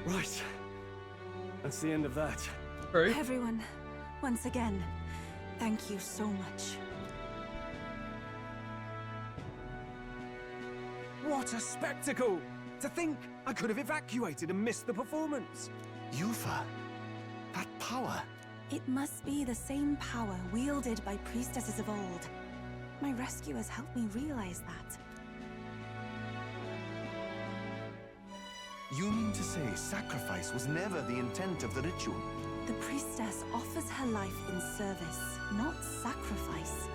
Right. That's the end of that. True. Everyone, once again, thank you so much. What a spectacle! To think I could have evacuated and missed the performance. Yufa, that power. It must be the same power wielded by priestesses of old. My rescuers helped me realize that. You mean to say sacrifice was never the intent of the ritual? The priestess offers her life in service, not sacrifice.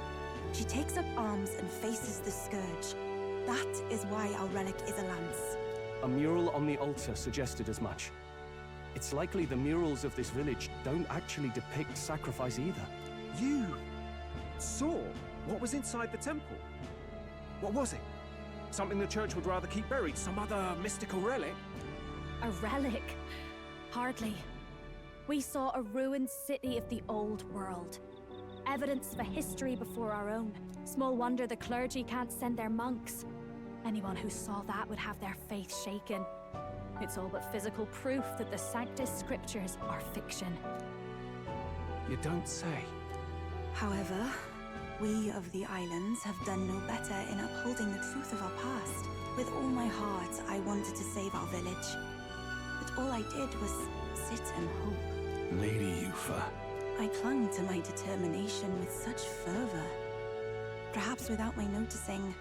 She takes up arms and faces the scourge. That is why our relic is a lance. A mural on the altar suggested as much. It's likely the murals of this village don't actually depict sacrifice either. You saw what was inside the temple? What was it? Something the church would rather keep buried? Some other mystical relic? A relic? Hardly. We saw a ruined city of the old world. Evidence of a history before our own. Small wonder the clergy can't send their monks. Anyone who saw that would have their faith shaken. It's all but physical proof that the Sanctus Scriptures are fiction. You don't say. However, we of the islands have done no better in upholding the truth of our past. With all my heart, I wanted to save our village. But all I did was sit and hope. Lady Yufa. I clung to my determination with such fervor. Perhaps without my noticing,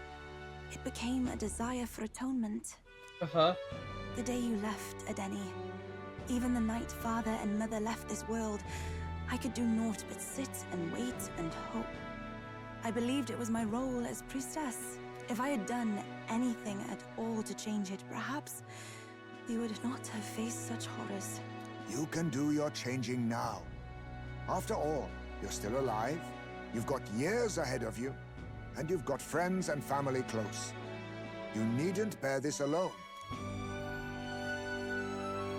it became a desire for atonement. Uh-huh. The day you left, Adeni, even the night father and mother left this world, I could do naught but sit and wait and hope. I believed it was my role as priestess. If I had done anything at all to change it, perhaps we would not have faced such horrors. You can do your changing now. After all, you're still alive, you've got years ahead of you, and you've got friends and family close. You needn't bear this alone.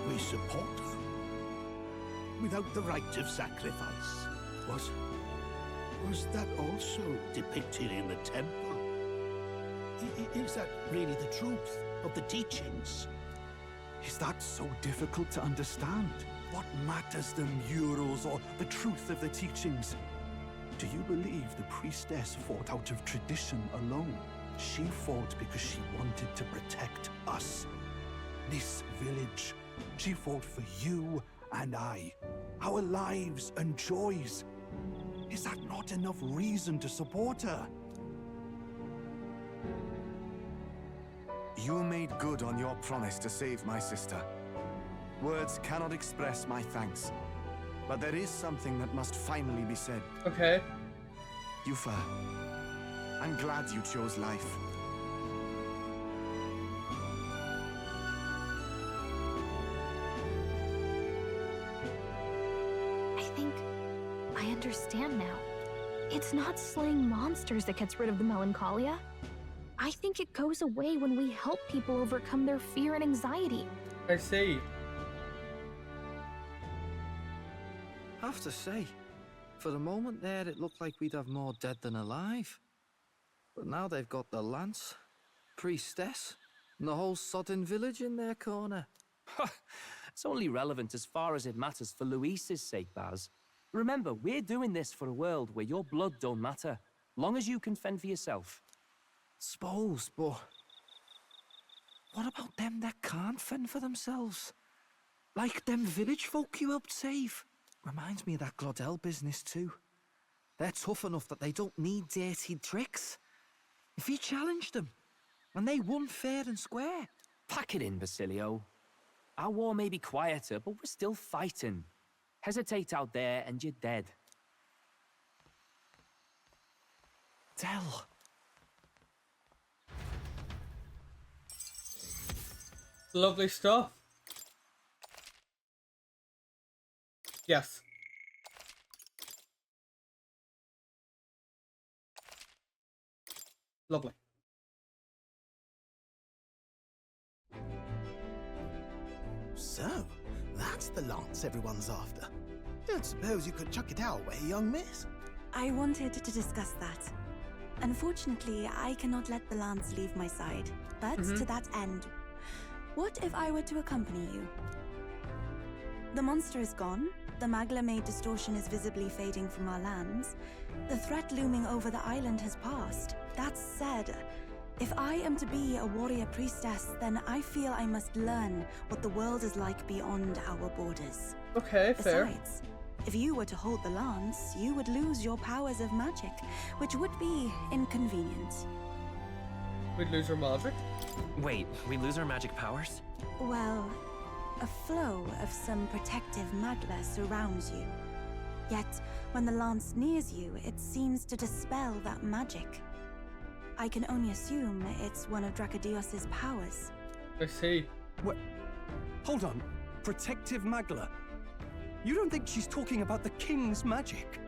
We support her. Without the rite of sacrifice. Was that also depicted in the temple? Is that really the truth of the teachings? Is that so difficult to understand? What matters the murals or the truth of the teachings? Do you believe the priestess fought out of tradition alone? She fought because she wanted to protect us. This village. She fought for you and I. Our lives and joys. Is that not enough reason to support her? You made good on your promise to save my sister. Words cannot express my thanks. But there is something that must finally be said. Okay. Yufa, I'm glad you chose life. I think I understand now. It's not slaying monsters that gets rid of the melancholia. I think it goes away when we help people overcome their fear and anxiety. I see. Have to say, for a moment there it looked like we'd have more dead than alive. But now they've got the lance, priestess, and the whole sodden village in their corner. It's only relevant as far as it matters for Luis's sake, Baz. Remember, we're doing this for a world where your blood don't matter, long as you can fend for yourself. Suppose, but what about them that can't fend for themselves? Like them village folk you helped save. Reminds me of that Glodell business too. They're tough enough that they don't need dirty tricks. If you challenged them, and they won fair and square. Pack it in, Basilio. Our war may be quieter, but we're still fighting. Hesitate out there and you're dead. Tell. Lovely stuff. Yes. Lovely. So, that's the lance everyone's after. Don't suppose you could chuck it our way, young miss? I wanted to discuss that. Unfortunately, I cannot let the lance leave my side. But to that end, what if I were to accompany you? The monster is gone. The Magla-made distortion is visibly fading from our lands. The threat looming over the island has passed. That said, if I am to be a warrior priestess, then I feel I must learn what the world is like beyond our borders. Okay, fair. Besides, if you were to hold the lance, you would lose your powers of magic, which would be inconvenient. We'd lose our magic. Wait, we lose our magic powers? Well, a flow of some protective magla surrounds you. Yet, when the lance nears you, it seems to dispel that magic. I can only assume it's one of Dracodios's powers. I see. What? Hold on. Protective Magla? You don't think she's talking about the king's magic?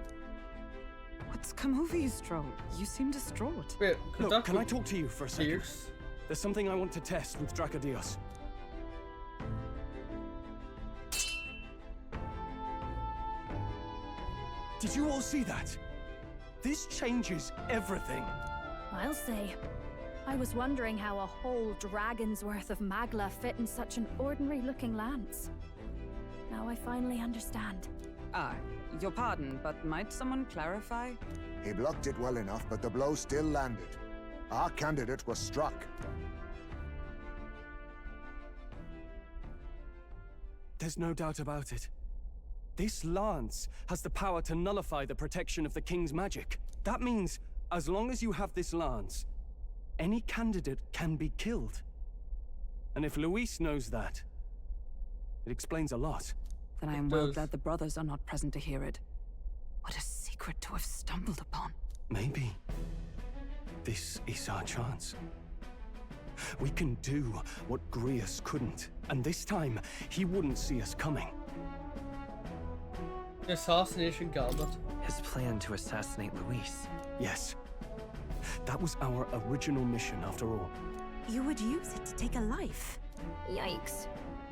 What's come over you, Stroll? You seem distraught. Wait, could Look, that can be I talk to you for a second? fierce? There's something I want to test with Dracodios. Did you all see that? This changes everything. I'll say. I was wondering how a whole dragon's worth of magla fit in such an ordinary-looking lance. Now I finally understand. Your pardon, but might someone clarify? He blocked it well enough, but the blow still landed. Our candidate was struck. There's no doubt about it. This lance has the power to nullify the protection of the king's magic. That means, as long as you have this lance, any candidate can be killed. And if Luis knows that, it explains a lot. Then I am well glad the brothers are not present to hear it. What a secret to have stumbled upon. Maybe this is our chance. We can do what Grius couldn't, and this time he wouldn't see us coming. The assassination gauntlet. His plan to assassinate Luis. Yes. That was our original mission, after all. You would use it to take a life. Yikes.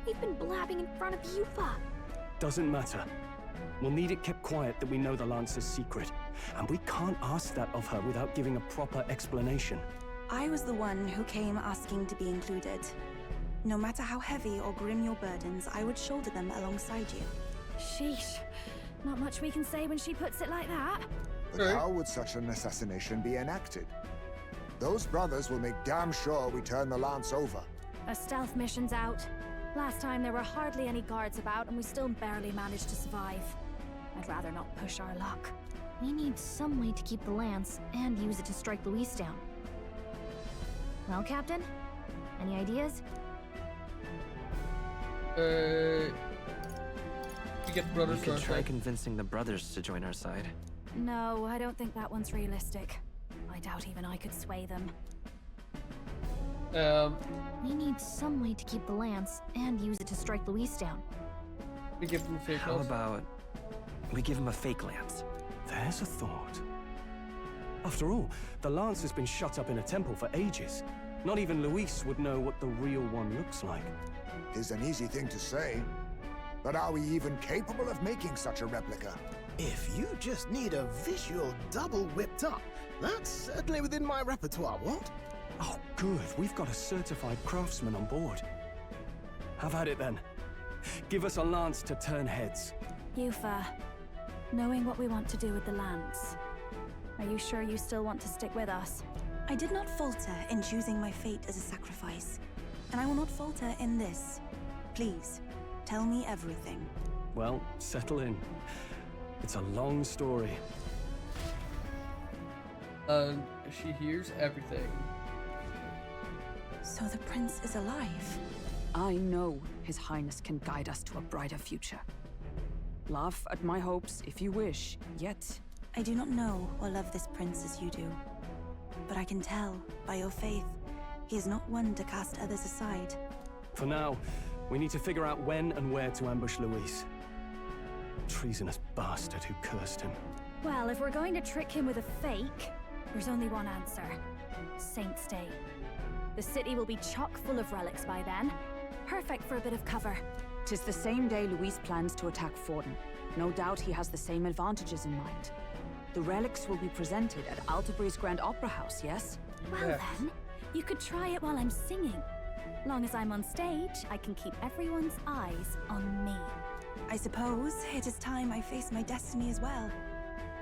We've been blabbing in front of Yufa. Doesn't matter. We'll need it kept quiet that we know the Lancer's secret. And we can't ask that of her without giving a proper explanation. I was the one who came asking to be included. No matter how heavy or grim your burdens, I would shoulder them alongside you. Sheesh. Not much we can say when she puts it like that. But how would such an assassination be enacted? Those brothers will make damn sure we turn the lance over. A stealth mission's out. Last time there were hardly any guards about and we still barely managed to survive. I'd rather not push our luck. We need some way to keep the lance and use it to strike Luis down. Well, Captain? Any ideas? We get the brothers We could to try our convincing the brothers to join our side. No, I don't think that one's realistic. I doubt even I could sway them. We need some way to keep the lance and use it to strike Luis down. We give them fake How lance. about we give him a fake lance? There's a thought. After all, the lance has been shut up in a temple for ages. Not even Luis would know what the real one looks like. Is an easy thing to say, but are we even capable of making such a replica? If you just need a visual double whipped up, that's certainly within my repertoire, what? Oh, good. We've got a certified craftsman on board. Have at it then. Give us a lance to turn heads. Yufa, knowing what we want to do with the lance, are you sure you still want to stick with us? I did not falter in choosing my fate as a sacrifice, and I will not falter in this. Please, tell me everything. Well, settle in. It's a long story. And she hears everything. So the prince is alive? I know His Highness can guide us to a brighter future. Laugh at my hopes if you wish, yet... I do not know or love this prince as you do. But I can tell, by your faith, he is not one to cast others aside. For now, we need to figure out when and where to ambush Luis. Treasonous bastard who cursed him. Well, if we're going to trick him with a fake, there's only one answer. Saint's Day. The city will be chock full of relics by then. Perfect for a bit of cover. 'Tis the same day Luis plans to attack Forden. No doubt he has the same advantages in mind. The relics will be presented at Altabri's Grand Opera House, yes? Well Yes. then, you could try it while I'm singing. Long as I'm on stage, I can keep everyone's eyes on me. I suppose it is time I face my destiny as well.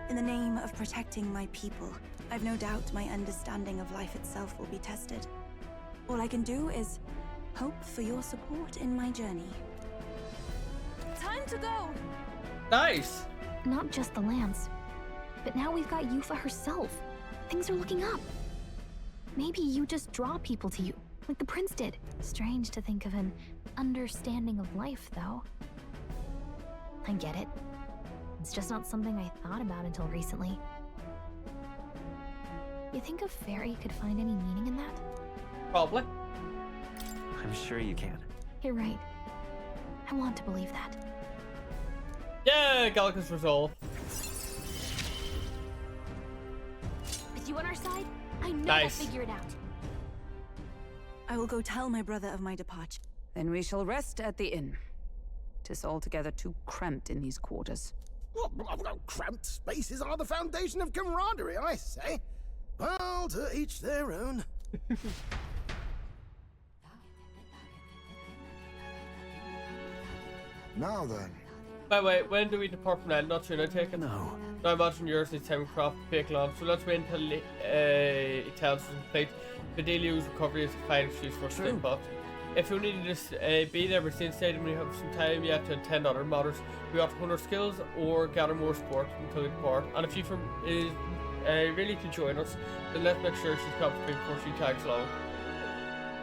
In the name of protecting my people, I've no doubt my understanding of life itself will be tested. All I can do is hope for your support in my journey. Time to go! Nice! Not just the Lance, but now we've got Yufa herself. Things are looking up. Maybe you just draw people to you, like the prince did. Strange to think of an understanding of life, though. I get it. It's just not something I thought about until recently. You think a fairy could find any meaning in that? Probably. I'm sure you can. You're right. I want to believe that. Yeah, Gallica's resolve. With you on our side, I know Nice. we'll figure it out. I will go tell my brother of my departure. Then we shall rest at the inn. 'Tis altogether too cramped in these quarters. Cramped spaces are the foundation of camaraderie, I say. Well, to each their own. Now then, By the way, when do we depart from that? Not soon, I take it. No. No, I imagine yours is Timecraft vehicle on, so let's wait until it tells us complete. Fidelia's recovery is the final excuse for True. Slingbox. If you need to just be there, but instead we have some time yet to attend other matters, we ought to hone our skills or gather more support until we depart. And if you is really to join us, then let's make sure she's comfortable before she tags along.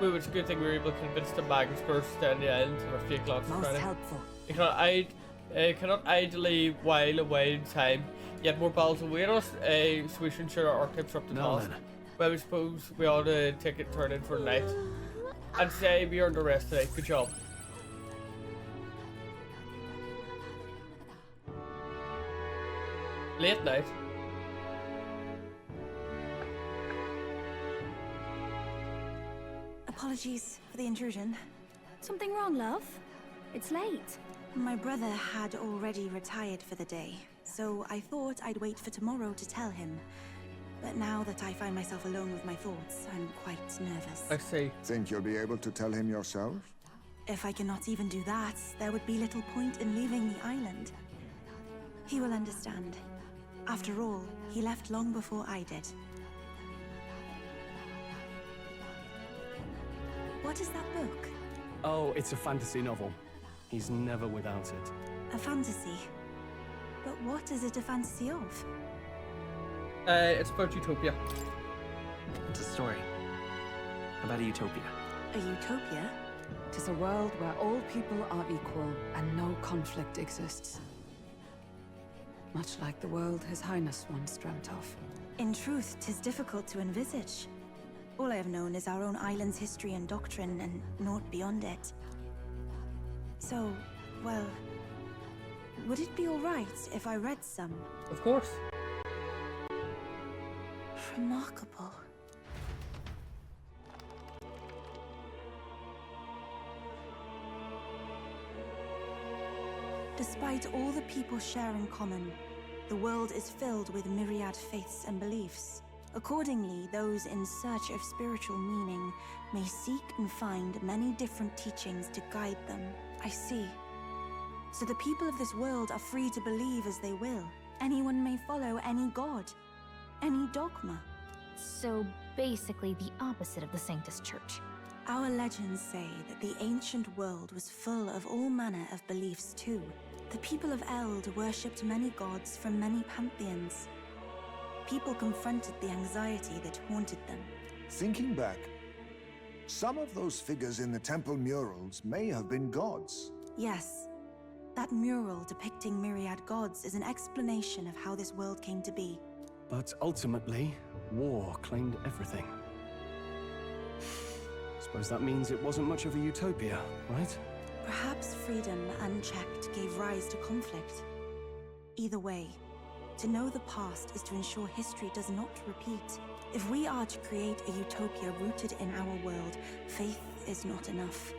Well, it's a good thing we were able to convince the Magnus girls to stay on the island and our fake launch Most Friday. helpful. You cannot idly while away in time, yet more battles await us, so we should ensure our archetypes are up to Now task. then. Well, we suppose we ought to take it turn in for the night. And say we earned a rest today. Good job. Late night. Apologies for the intrusion. Something wrong, love? It's late. My brother had already retired for the day, so I thought I'd wait for tomorrow to tell him. But now that I find myself alone with my thoughts, I'm quite nervous. I see. think you'll be able to tell him yourself? If I cannot even do that, there would be little point in leaving the island. He will understand. After all, he left long before I did. What is that book? Oh, it's a fantasy novel. He's never without it. A fantasy. But what is it a fantasy of? It's about Utopia. It's a story about a utopia. A utopia? 'Tis a world where all people are equal and no conflict exists. Much like the world His Highness once dreamt of. In truth, 'tis difficult to envisage. All I have known is our own island's history and doctrine, and naught beyond it. So, well, would it be alright if I read some? Of course. Remarkable. Despite all the people share in common, the world is filled with myriad faiths and beliefs. Accordingly, those in search of spiritual meaning may seek and find many different teachings to guide them. I see. So the people of this world are free to believe as they will. Anyone may follow any god, any dogma. So basically the opposite of the Sanctus Church. Our legends say that the ancient world was full of all manner of beliefs too. The people of Eld worshipped many gods from many pantheons. People confronted the anxiety that haunted them. Thinking back, some of those figures in the temple murals may have been gods. Yes, that mural depicting myriad gods is an explanation of how this world came to be. But ultimately, war claimed everything. Suppose that means it wasn't much of a utopia, right? Perhaps freedom unchecked gave rise to conflict. Either way, to know the past is to ensure history does not repeat. If we are to create a utopia rooted in our world, faith is not enough.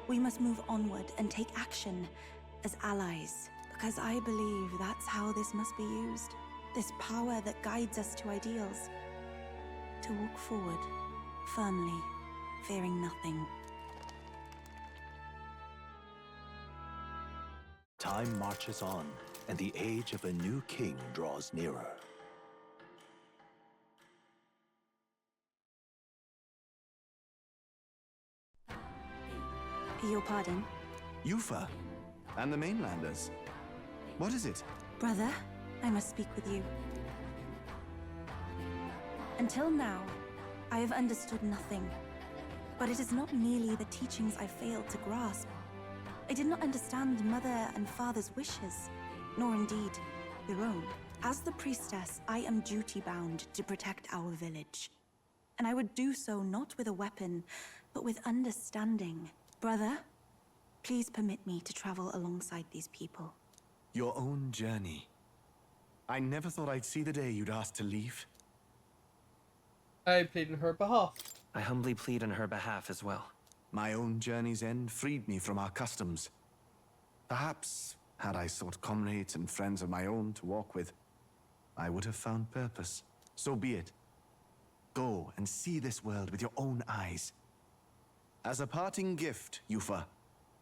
We must move onward and take action as allies, because I believe that's how this must be used. This power that guides us to ideals. To walk forward, firmly, fearing nothing. Time marches on, and the age of a new king draws nearer. Your pardon? Yufa, and the mainlanders. What is it? Brother, I must speak with you. Until now, I have understood nothing. But it is not merely the teachings I failed to grasp. I did not understand Mother and Father's wishes, nor indeed their own. As the priestess, I am duty-bound to protect our village. And I would do so not with a weapon, but with understanding. Brother, please permit me to travel alongside these people. Your own journey. I never thought I'd see the day you'd ask to leave. I plead on her behalf. I humbly plead on her behalf as well. My own journey's end freed me from our customs. Perhaps, had I sought comrades and friends of my own to walk with, I would have found purpose. So be it. Go and see this world with your own eyes. As a parting gift, Yufa,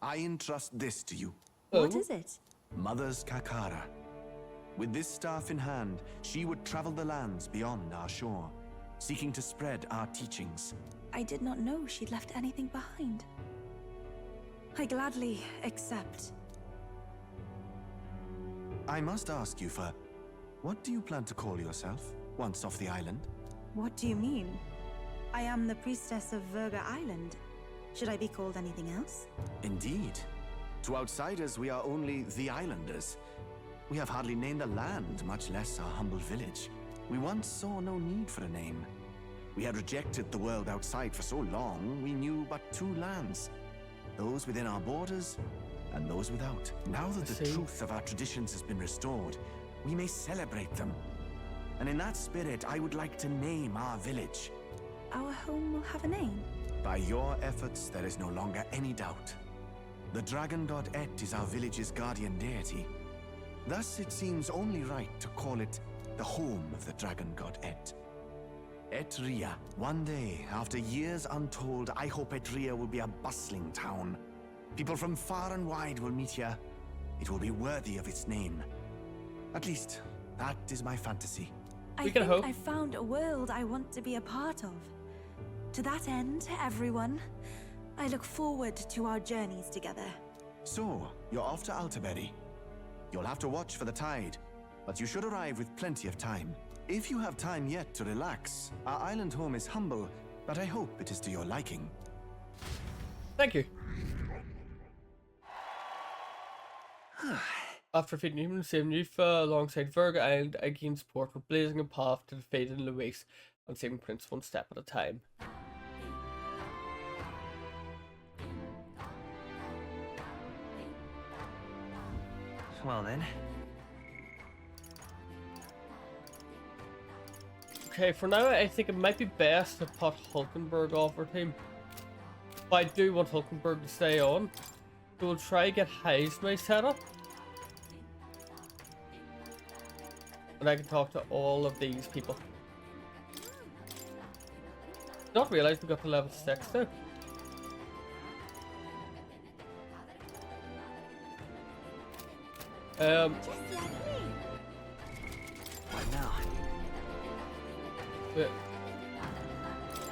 I entrust this to you. What is it? Mother's Kakara. With this staff in hand, she would travel the lands beyond our shore, seeking to spread our teachings. I did not know she'd left anything behind. I gladly accept. I must ask, Yufa, what do you plan to call yourself, once off the island? What do you mean? I am the priestess of Verga Island. Should I be called anything else? Indeed. To outsiders, we are only the islanders. We have hardly named the land, much less our humble village. We once saw no need for a name. We had rejected the world outside for so long, we knew but two lands. Those within our borders, and those without. Now that the truth of our traditions has been restored, we may celebrate them. And in that spirit, I would like to name our village. Our home will have a name? By your efforts, there is no longer any doubt. The dragon god Et is our village's guardian deity. Thus, it seems only right to call it the home of the dragon god Et. Etria. One day, after years untold, I hope Etria will be a bustling town. People from far and wide will meet here. It will be worthy of its name. At least, that is my fantasy. I think I found a world I want to be a part of. To that end, everyone, I look forward to our journeys together. So, you're off to Altaberry. You'll have to watch for the tide, but you should arrive with plenty of time. If you have time yet to relax, our island home is humble, but I hope it is to your liking. Thank you. After defeating humans, saving Yufa alongside Verga Island, I gained support for blazing a path to defeating Luis and saving Prince one step at a time. Well then. Okay, for now I think it might be best to put Hulkenberg off our team. But I do want Hulkenberg to stay on. So we'll try to get Heismay set up. And I can talk to all of these people. Not realized we got to level 6 though. What now?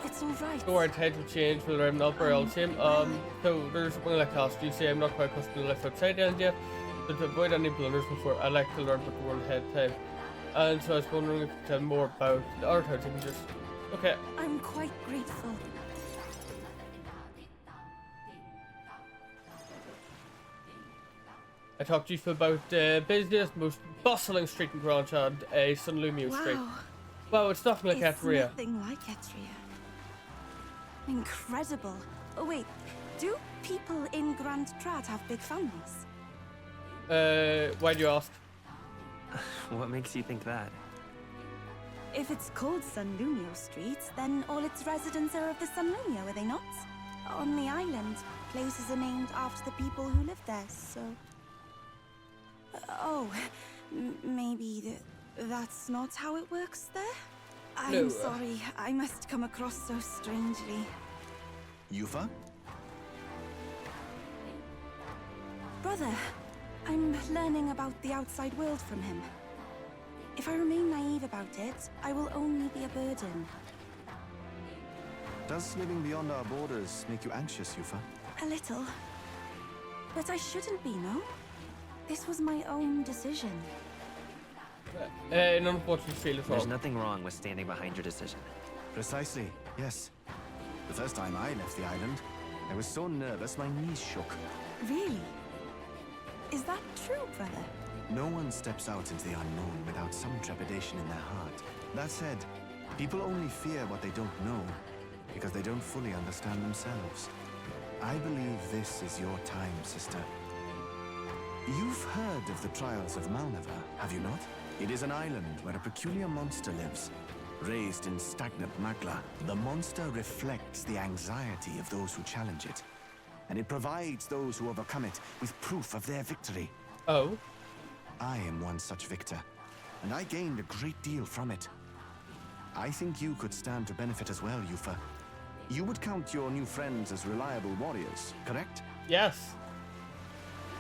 It's all right. So our intent will change whether I'm not very all the same. So there's something like cost. You say I'm not quite accustomed to life outside the end yet. But to avoid any blunders before, I like to learn about the world ahead of time. And so I was wondering if you could tell more about the art house. You can just... Okay. I'm quite grateful. I talked to you about business, most bustling street in Grandchad, San Lumio Street. Wow, it's nothing like Etria. It's nothing like Etria. Incredible. Oh wait, do people in Grand Trad have big families? Why do you ask? What makes you think that? If it's called San Lumio Street, then all its residents are of the San Lumio, are they not? On the island, places are named after the people who live there, so... maybe that's not how it works there? I'm sorry, I must come across so strangely. Yufa? Brother, I'm learning about the outside world from him. If I remain naive about it, I will only be a burden. Does living beyond our borders make you anxious, Yufa? A little. But I shouldn't be, no? This was my own decision. None of what you feel at all. There's nothing wrong with standing behind your decision. Precisely, yes. The first time I left the island, I was so nervous my knees shook. Really? Is that true, brother? No one steps out into the unknown without some trepidation in their heart. That said, people only fear what they don't know because they don't fully understand themselves. I believe this is your time, sister. You've heard of the trials of Malnever, have you not? It is an island where a peculiar monster lives. Raised in stagnant magma, the monster reflects the anxiety of those who challenge it. And it provides those who overcome it with proof of their victory. Oh? I am one such victor, and I gained a great deal from it. I think you could stand to benefit as well, Yufa. You would count your new friends as reliable warriors, correct? Yes.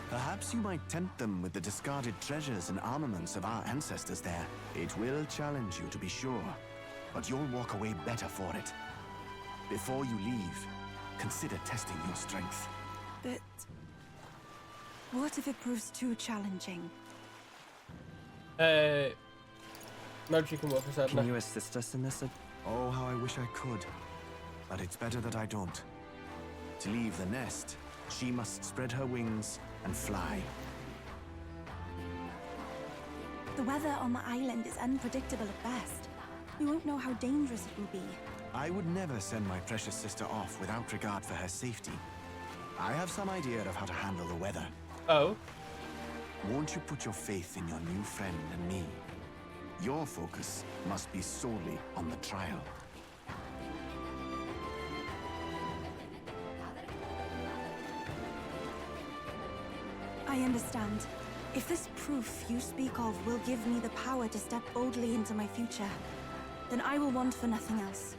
Perhaps you might tempt them with the discarded treasures and armaments of our ancestors there. It will challenge you, to be sure, but you'll walk away better for it. Before you leave, consider testing your strength. But what if it proves too challenging? Maybe you can work us out now. Can you assist us in this? Oh, how I wish I could. But it's better that I don't. To leave the nest, she must spread her wings and fly. The weather on the island is unpredictable at best. We won't know how dangerous it will be. I would never send my precious sister off without regard for her safety. I have some idea of how to handle the weather. Oh? Won't you put your faith in your new friend and me? Your focus must be solely on the trial. I understand. If this proof you speak of will give me the power to step boldly into my future, then I will want for nothing else.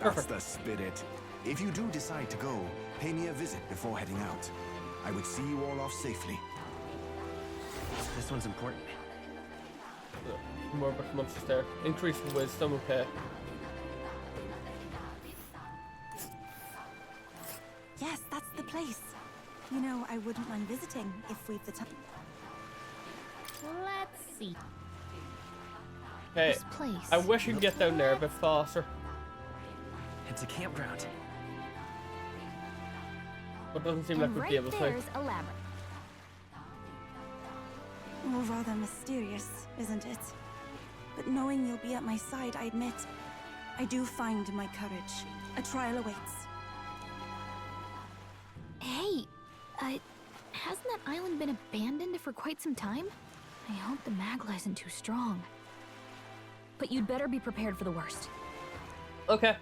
That's the spirit. If you do decide to go, pay me a visit before heading out. I would see you all off safely. This one's important. More about the monsters there. Increase in wisdom, okay. Yes, that's the place. You know, I wouldn't mind visiting if we've the time. Let's see. Hey, This place. I wish you could get down there a bit faster. It's a campground. But it doesn't seem like And we'd right be able to. there's a labyrinth. Well, rather mysterious, isn't it? But knowing you'll be at my side, I admit, I do find my courage. A trial awaits. Hey, hasn't that island been abandoned for quite some time? I hope the Magla isn't too strong. But you'd better be prepared for the worst. Okay.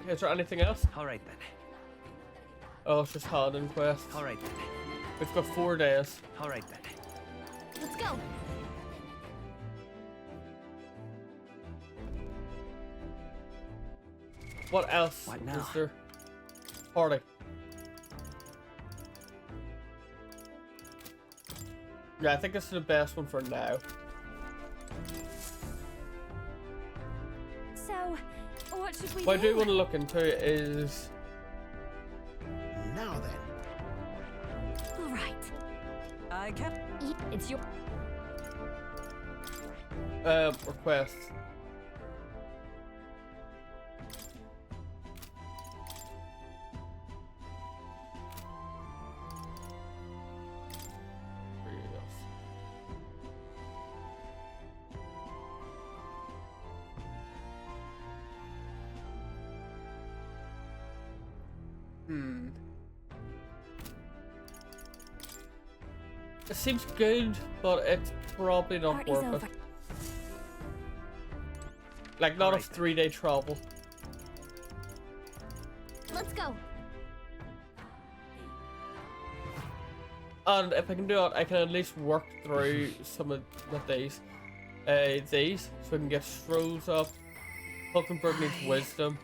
Is there anything else? All right then. Oh, it's just Harden quest. All right then. We've got 4 days. All right then. Let's go. What else What now? is there? Party. Yeah, I think this is the best one for now. So, what should we What I do? do want to look into is Now then. All right. I can. It's your. requests. It seems good, but it's probably not Party's worth over. it. Like, not a 3-day travel. Let's go. And if I can do it, I can at least work through some of these, so I can get scrolls up. Hulkenberg needs wisdom.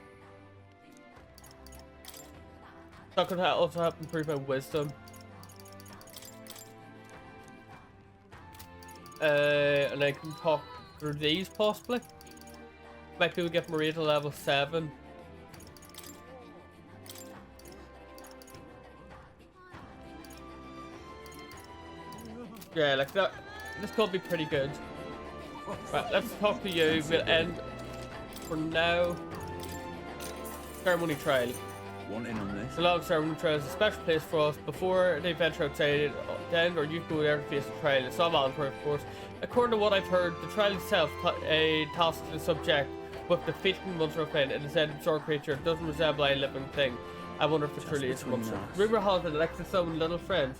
That could also help improve my wisdom. And I can talk through these possibly. Might be able to get Maria to level 7. Yeah, like that. This could be pretty good. Right, let's talk to you. We'll end for now. Ceremony Trail. Want in on this? The long ceremony trail is a special place for us. Before they venture outside the end, or you go there to face the trail. It's not voluntary, of course. According to what I've heard, the trail itself tasks the subject with defeating monster of pain. It is said the sword creature doesn't resemble a living thing. I wonder if it truly is a monster. Rumor has it likes to summon little friends,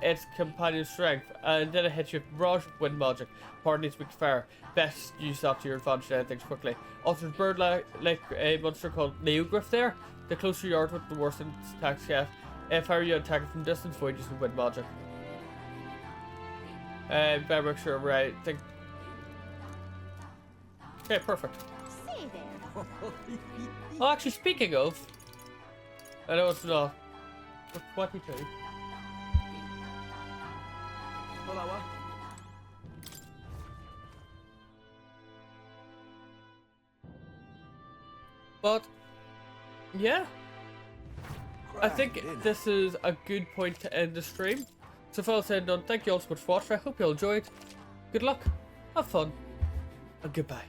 its companion strength, and then it hits you with barrage of wind magic. Part needs to be fair. Best use that to your advantage to end things quickly. Also, there's a bird like a monster called Neogriff there. The closer you are to it, the worse its attacks get. If I were you attack it from distance, void using wind magic. Better make sure, right? Think. Okay, perfect. Oh, actually, speaking of, I know it's not. But 22. But yeah, I think this is a good point to end the stream. So if all said and done, thank you all so much for watching. I hope you all enjoyed. Good luck, have fun, and goodbye.